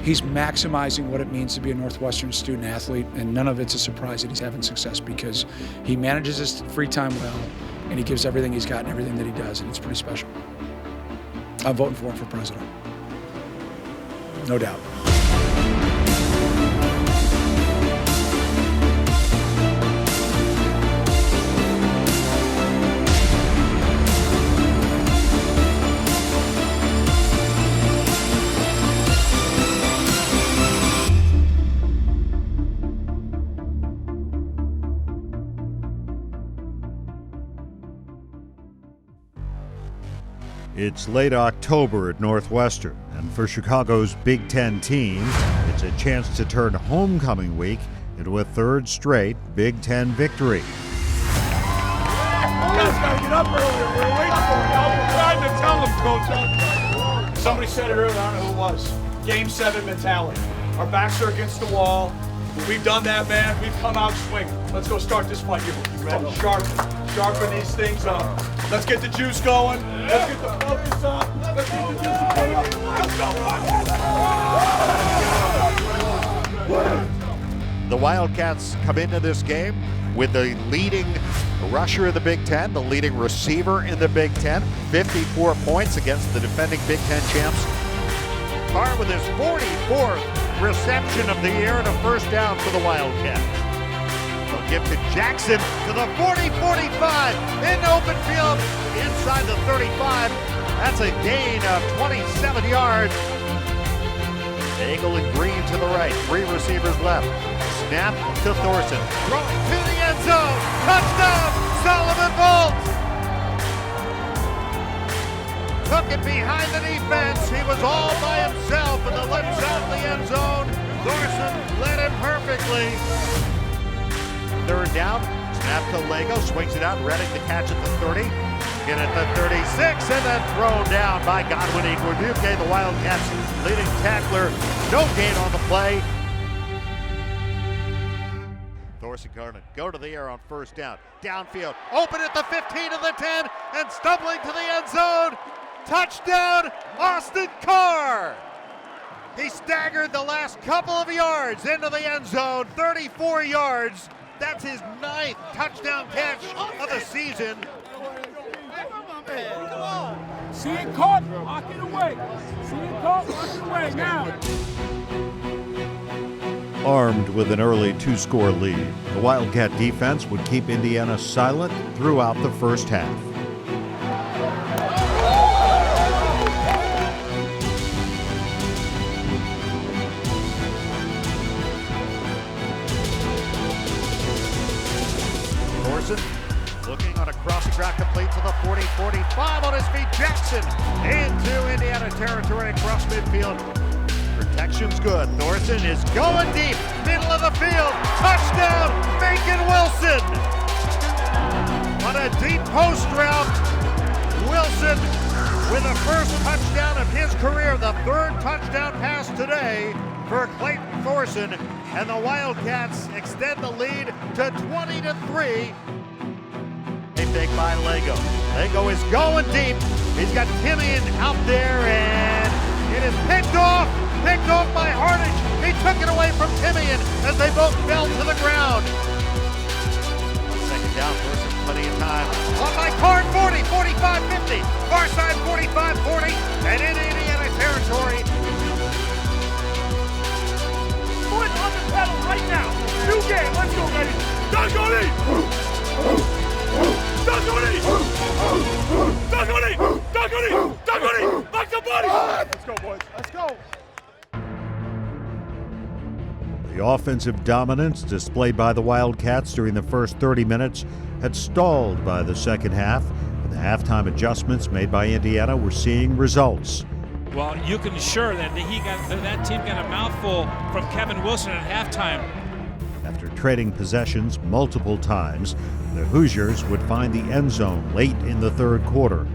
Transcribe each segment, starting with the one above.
He's maximizing what it means to be a Northwestern student athlete, and none of it's a surprise that he's having success because he manages his free time well, and he gives everything he's got and everything that he does, and it's pretty special. I'm voting for him for president. No doubt. It's late October at Northwestern, and for Chicago's Big Ten team, it's a chance to turn homecoming week into a third straight Big Ten victory. You guys gotta get up earlier. We're waiting for you. I'm trying to tell them, Coach. Somebody said it earlier, I don't know who it was. Game 7 mentality. Our backs are against the wall. We've done that, man. We've come out swinging. Let's go start this fight. You ready? Sharpen these things up. Let's get the juice going. Let's get the focus up. Let's get the juice going up. Let's go. The Wildcats come into this game with the leading rusher in the Big Ten, the leading receiver in the Big Ten, 54 points against the defending Big Ten champs. Carr with his 44th reception of the year and a first down for the Wildcats. They'll give to Jackson to the 40-45 in open field inside the 35. That's a gain of 27 yards. Nagel and Green to the right, 3 receivers left. Snap to Thorson, throwing to the end zone. Touchdown, Solomon Bolt. Took it behind the defense. He was all by himself in the left side of the end zone. Thorson led him perfectly. Third down, snap to Lego, swings it out, Redding to catch at the 30. Get at the 36, and then thrown down by Godwin Igwebuike, the Wildcats' leading tackler. No gain on the play. Thorson Carr go to the air on first down. Downfield, open at the 15 of the 10, and stumbling to the end zone. Touchdown, Austin Carr. He staggered the last couple of yards into the end zone, 34 yards. That's his 9th touchdown catch of the season. See it caught, lock it away. See it caught, lock it away now. Armed with an early 2-score lead, the Wildcat defense would keep Indiana silent throughout the first half. Looking on a crossing route complete to the 40-45 on his feet. Jackson into Indiana territory across midfield. Protection's good. Thorson is going deep, middle of the field. Touchdown, Macon Wilson. On a deep post route, Wilson with the first touchdown of his career, the 3rd touchdown pass today for Clayton Thorson. And the Wildcats extend the lead to 20-3. Take by Lego. Lego is going deep. He's got Timian out there, and it is picked off by Hartage. He took it away from Timian as they both fell to the ground. Second down, Thorson, plenty of time. On by Carr, 40, 45, 50. Far side, 45, 40, and in Indiana territory. Foot on the pedal right now. New game, let's go, ready. Dunk on it! Dunk on it! Dunk on it! Dunk on it! Dunk on it! Back the body! Let's go, boys. Let's go. The offensive dominance displayed by the Wildcats during the first 30 minutes had stalled by the second half, and the halftime adjustments made by Indiana were seeing results. Well, you can assure that that team got a mouthful from Kevin Wilson at halftime. After trading possessions multiple times, the Hoosiers would find the end zone late in the third quarter.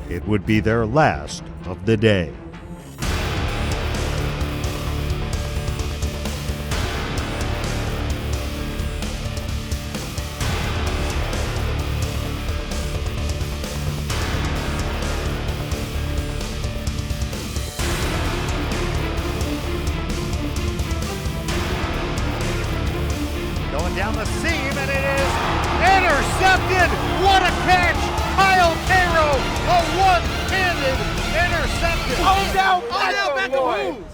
It would be their last of the day. down the seam, and it is intercepted. What a catch! Kyle Cairo, a one-handed interception. Oh, down, Beckham.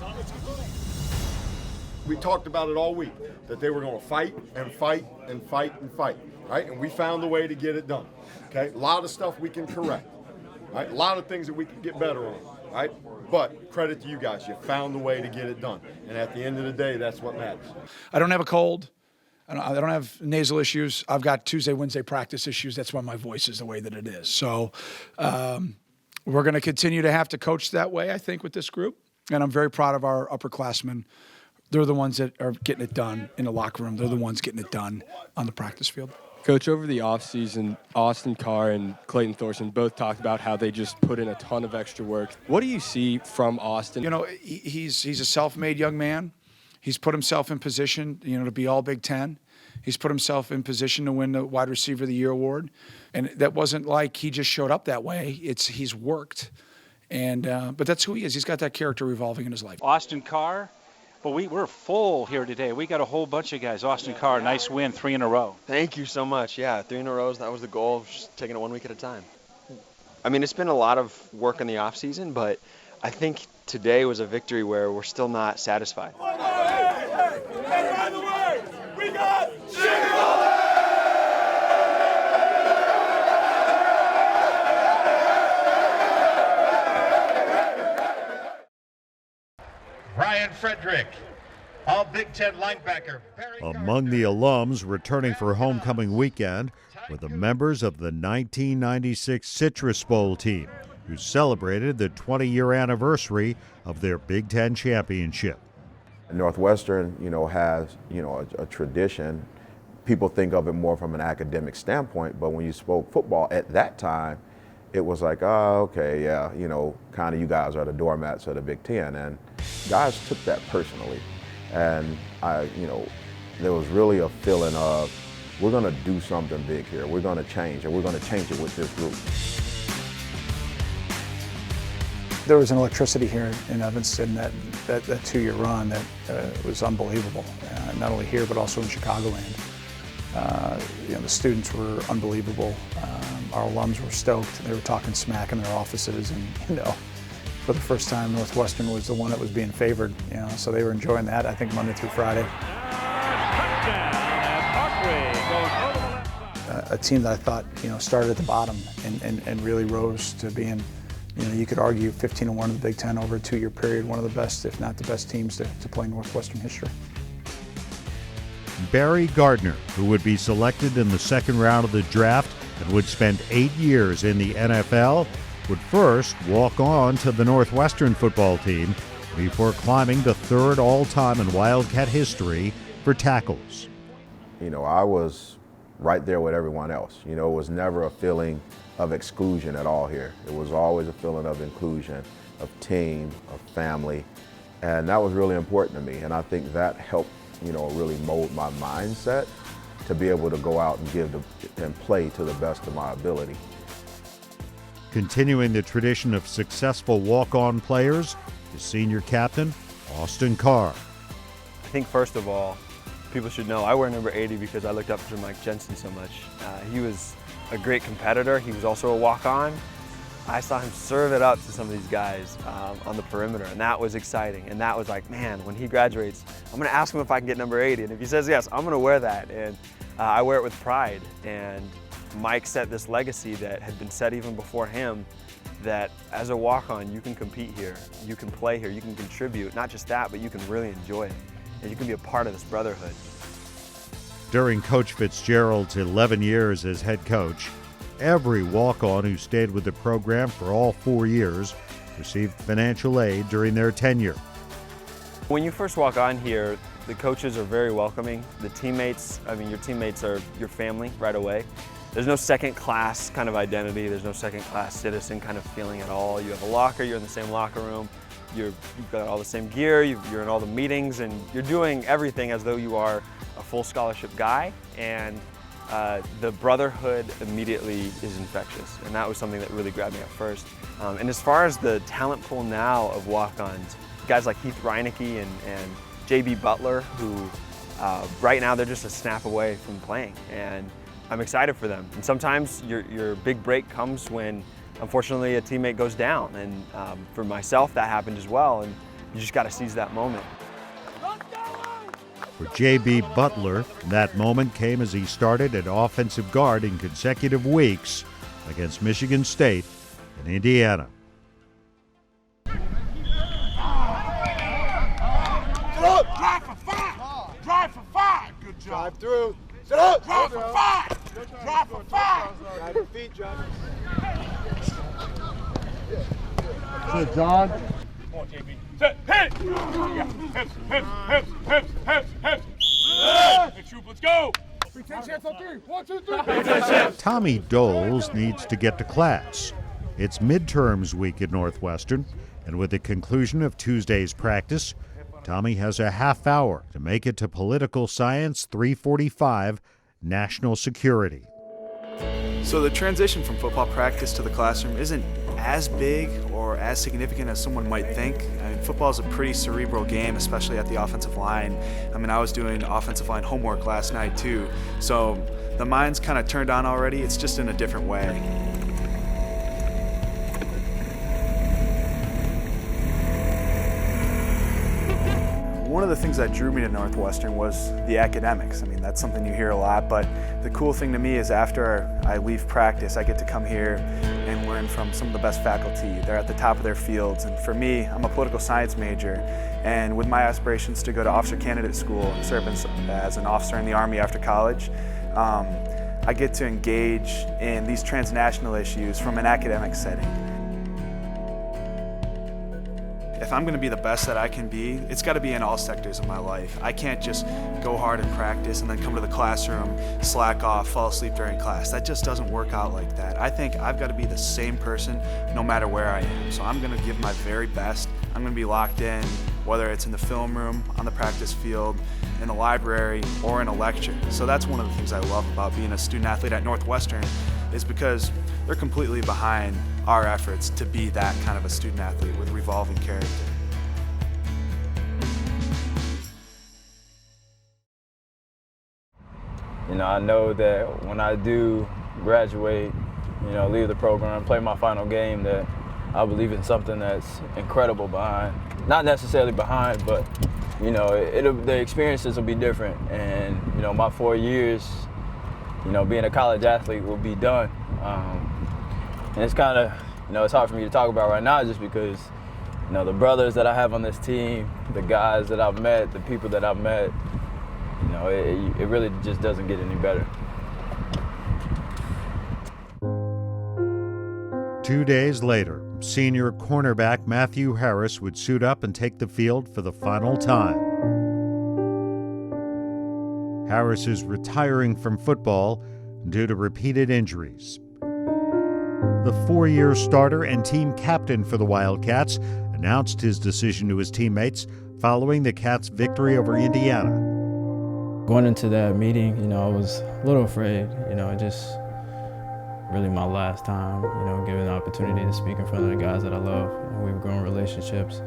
We talked about it all week, that they were going to fight and fight and fight and fight, right? And we found a way to get it done, okay? A lot of stuff we can correct, right? A lot of things that we can get better on, right? But credit to you guys, you found a way to get it done. And at the end of the day, that's what matters. I don't have a cold. I don't have nasal issues. I've got Tuesday, Wednesday practice issues. That's why my voice is the way that it is. So we're going to continue to have to coach that way, I think, with this group. And I'm very proud of our upperclassmen. They're the ones that are getting it done in the locker room. They're the ones getting it done on the practice field. Coach, over the offseason, Austin Carr and Clayton Thorson both talked about how they just put in a ton of extra work. What do you see from Austin? You know, he's a self-made young man. He's put himself in position, to be all Big Ten. He's put himself in position to win the Wide Receiver of the Year award. And that wasn't like he just showed up that way. He's worked. And but that's who he is. He's got that character revolving in his life. Austin Carr. But we're full here today. We got a whole bunch of guys. Austin Carr, nice win, 3 in a row. Thank you so much. Yeah, 3 in a row. That was the goal, just taking it 1 week at a time. I mean, it's been a lot of work in the off season, but I think today was a victory where we're still not satisfied. Hey, by the way, we got Brian Frederick, all Big Ten linebacker. Among the alums returning for homecoming weekend were the members of the 1996 Citrus Bowl team, who celebrated the 20-year anniversary of their Big Ten championship. Northwestern, has, a tradition. People think of it more from an academic standpoint, but when you spoke football at that time, it was like, oh, okay, yeah, kind of you guys are the doormats of the Big Ten. And guys took that personally. And there was really a feeling of, we're gonna do something big here. We're gonna change, and we're gonna change it with this group. There was an electricity here in Evanston, that 2-year run that was unbelievable. Not only here, but also in Chicagoland. The students were unbelievable. Our alums were stoked. They were talking smack in their offices, and for the first time, Northwestern was the one that was being favored. So they were enjoying that, I think, Monday through Friday. A team that I thought, started at the bottom and really rose to being, you could argue 15-1 in the Big Ten over a 2-year period, one of the best, if not the best teams to play Northwestern history. Barry Gardner, who would be selected in the second round of the draft and would spend 8 years in the NFL, would first walk on to the Northwestern football team before climbing the 3rd all-time in Wildcat history for tackles. I was right there with everyone else. It was never a feeling of exclusion at all here. It was always a feeling of inclusion, of team, of family, and that was really important to me. And I think that helped, really mold my mindset to be able to go out and play to the best of my ability. Continuing the tradition of successful walk-on players is senior captain Austin Carr. I think first of all, people should know I wear number 80 because I looked up to Mike Jensen so much. He was a great competitor. He was also a walk-on. I saw him serve it up to some of these guys on the perimeter, and that was exciting. And that was like, man, when he graduates, I'm going to ask him if I can get number 80. And if he says yes, I'm going to wear that. And I wear it with pride. And Mike set this legacy that had been set even before him, that as a walk-on, you can compete here, you can play here, you can contribute. Not just that, but you can really enjoy it. And you can be a part of this brotherhood. During Coach Fitzgerald's 11 years as head coach, every walk-on who stayed with the program for all 4 years received financial aid during their tenure. When you first walk on here, the coaches are very welcoming. The teammates, your teammates are your family right away. There's no second-class kind of identity. There's no second-class citizen kind of feeling at all. You have a locker, you're in the same locker room. You've got all the same gear, you're in all the meetings, and you're doing everything as though you are a full scholarship guy. And the brotherhood immediately is infectious, and that was something that really grabbed me at first. And as far as the talent pool now of walk-ons, guys like Heath Reinecke and J.B. Butler, who Right now, they're just a snap away from playing, and I'm excited for them. And sometimes your big break comes when, unfortunately, a teammate goes down. And for myself, that happened as well, and you just got to seize that moment. For J.B. Butler, that moment came as he started at offensive guard in consecutive weeks against Michigan State and Indiana. Sit up! Drive for 5! Drive for 5! Good job. Drive through. Sit up! Drive for 5! Drive for 5! Drive your feet, drive. Sit, John. Come on, JB. Set, hit! Yeah. Hips, hips, hips, hips, hips, hips. Hey, troop, let's go! 10 chance on 3. 1, 2, 3. Tommy Doles needs to get to class. It's midterms week at Northwestern, and with the conclusion of Tuesday's practice, Tommy has a half hour to make it to Political Science 345, National Security. So the transition from football practice to the classroom isn't as big or as significant as someone might think. I mean, football is a pretty cerebral game, especially at the offensive line. I mean, I was doing offensive line homework last night too, so the mind's kind of turned on already. It's just in a different way. One of the things that drew me to Northwestern was the academics. I mean, that's something you hear a lot, but the cool thing to me is after I leave practice, I get to come here and learn from some of the best faculty. They're at the top of their fields, and for me, I'm a political science major, and with my aspirations to go to officer candidate school and serve as an officer in the Army after college, I get to engage in these transnational issues from an academic setting. If I'm going to be the best that I can be, it's got to be in all sectors of my life. I can't just go hard in practice and then come to the classroom, slack off, fall asleep during class. That just doesn't work out like that. I think I've got to be the same person no matter where I am. So I'm going to give my very best. I'm going to be locked in, whether it's in the film room, on the practice field, in the library, or in a lecture. So that's one of the things I love about being a student athlete at Northwestern, is because they're completely behind our efforts to be that kind of a student athlete with revolving character. You know, I know that when I do graduate, you know, leave the program, play my final game, that I believe in something that's incredible behind. Not necessarily behind, but, you know, the experiences will be different. And, you know, my 4 years, you know, being a college athlete will be done. And it's kind of, you know, it's hard for me to talk about right now just because, you know, the brothers that I have on this team, the guys that I've met, the people that I've met, you know, it really just doesn't get any better. 2 days later, senior cornerback Matthew Harris would suit up and take the field for the final time. Harris is retiring from football due to repeated injuries. The 4-year starter and team captain for the Wildcats announced his decision to his teammates following the Cats' victory over Indiana. Going into that meeting, you know, I was a little afraid, you know, just really my last time, you know, given the opportunity to speak in front of the guys that I love. You know, we've grown relationships,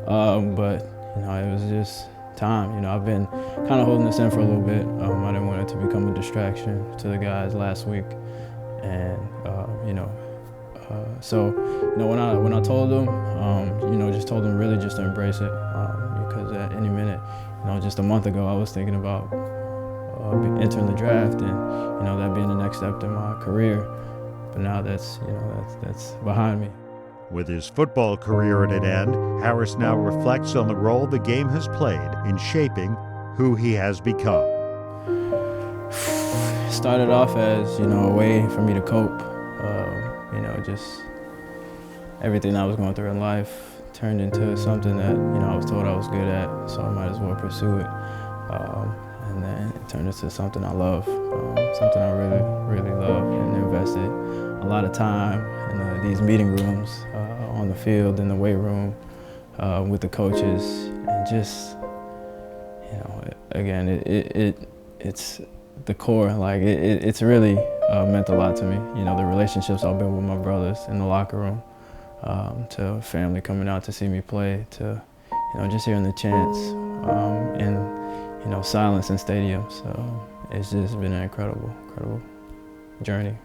but, you know, it was just time. You know, I've been kind of holding this in for a little bit. I didn't want it to become a distraction to the guys last week. And, you know, so, you know, when I told them, you know, just told them really just to embrace it, because at any minute, you know, just a month ago, I was thinking about entering the draft and, you know, that being the next step in my career. But now that's, you know, that's behind me. With his football career at an end, Harris now reflects on the role the game has played in shaping who he has become. It started off as, you know, a way for me to cope. You know, just everything I was going through in life turned into something that, you know, I was told I was good at, so I might as well pursue it. And then it turned into something I love, something I really, really love, and invested a lot of time in these meeting rooms, on the field, in the weight room, with the coaches, and just, you know, again, it's the core. Like it's really meant a lot to me. You know, the relationships I've built with my brothers in the locker room, to family coming out to see me play, to, you know, just hearing the chants, and, silence in stadiums. So it's just been an incredible journey.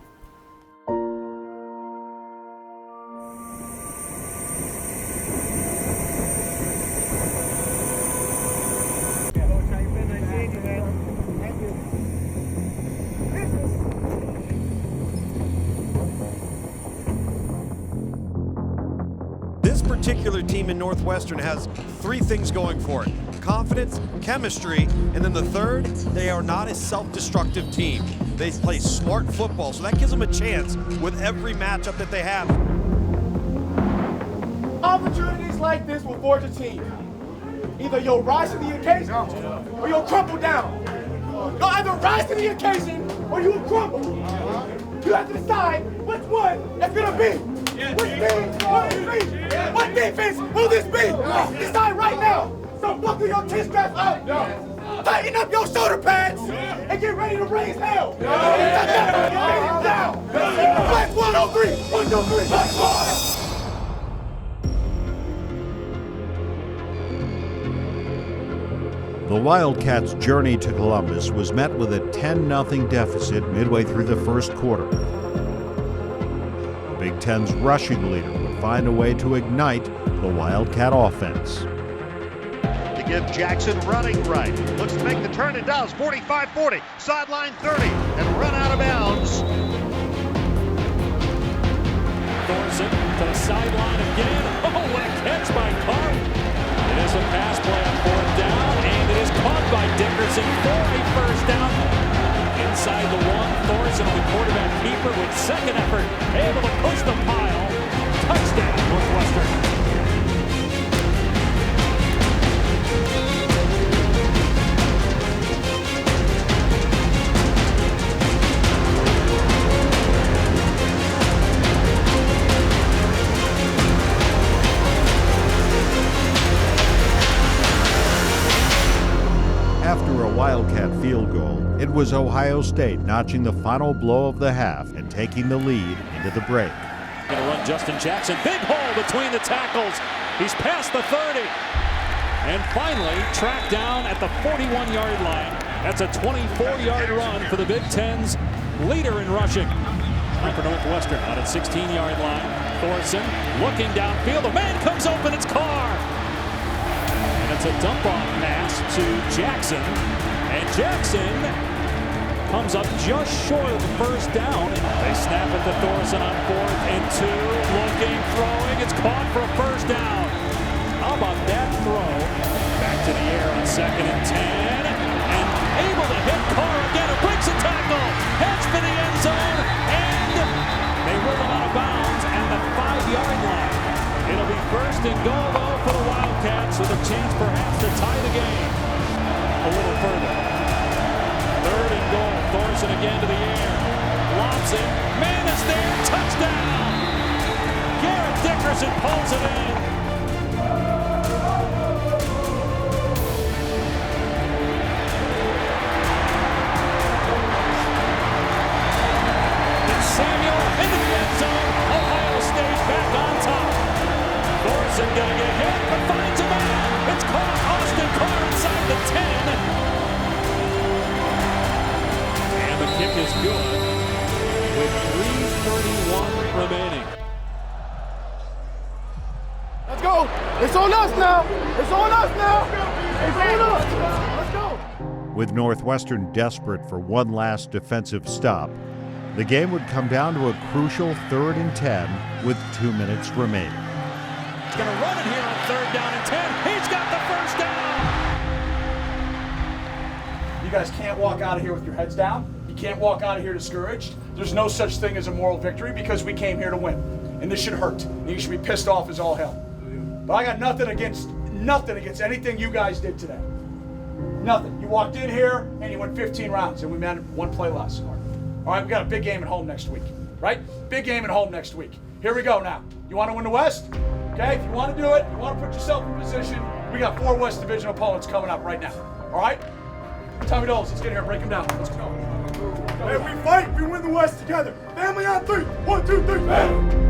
This particular team in Northwestern has three things going for it: confidence, chemistry, and then the third, they are not a self-destructive team. They play smart football, so that gives them a chance with every matchup that they have. Opportunities like this will forge a team. Either you'll rise to the occasion or you'll crumble down. You'll either rise to the occasion or you will crumble. You have to decide which one it's gonna be. Which team will this be? What defense will this be? Decide right now. So buckle your chin strap up. Tighten up your shoulder pads and get ready to raise hell. Down. Flex 103. 1, 2, 3. Flex 1. The Wildcats' journey to Columbus was met with a 10-0 deficit midway through the first quarter. The Big Ten's rushing leader would find a way to ignite the Wildcat offense. To give Jackson running right. Looks to make the turn and does. 45-40, sideline 30, and run out of bounds. Thorson to the sideline again. Oh, what a catch by Carr. It is a pass play on 4th down, and it is caught by Dickerson for a first down. Inside the 1, Thorson, the quarterback keeper, with second effort, able to push the pile. Touchdown, Northwestern. After a Wildcat field goal, it was Ohio State notching the final blow of the half and taking the lead into the break. Gonna run Justin Jackson. Big hole between the tackles. He's past the 30. And finally tracked down at the 41-yard line. That's a 24-yard run for the Big Ten's leader in rushing. For Northwestern out at 16-yard line. Thorson looking downfield. The man comes open. It's Carr. And it's a dump-off pass to Jackson. And Jackson comes up just short of the first down. They snap it to Thorson on 4th and 2. Looking, throwing. It's caught for a first down. How about that throw? Back to the air on 2nd and 10. And able to hit Carr again. It breaks a tackle. Heads for the end zone. And they roll him out of bounds at the 5-yard line. It'll be first and goal, though, for the Wildcats, with a chance perhaps to tie the game a little further. 3rd and goal. Thorson again to the air. Lobs it. Man is there. Touchdown. Garrett Dickerson pulls it in. It's Samuel into the end zone. Ohio State back on top. Thorson gonna get hit, but finds a man. It's caught. Austin Carr inside the 10. And the kick is good with 3:31 remaining. Let's go. It's on us now. It's on us now. It's on us. Let's go. With Northwestern desperate for one last defensive stop, the game would come down to a crucial 3rd and 10 with 2 minutes remaining. He's going to run it here on 3rd down and 10. He's got the first down. You guys can't walk out of here with your heads down. You can't walk out of here discouraged. There's no such thing as a moral victory because we came here to win. And this should hurt. And you should be pissed off as all hell. But I got nothing against anything you guys did today. Nothing. You walked in here and you went 15 rounds and we made 1 play less. All right, we got a big game at home next week, right? Big game at home next week. Here we go now. You want to win the West? Okay, if you want to do it, you want to put yourself in position, we got 4 West Division opponents coming up right now. All right? Tommy Doles, let's get here, break them down. Let's go. Hey, we fight, we win the West together. Family on 3. 1, 2, 3. Family.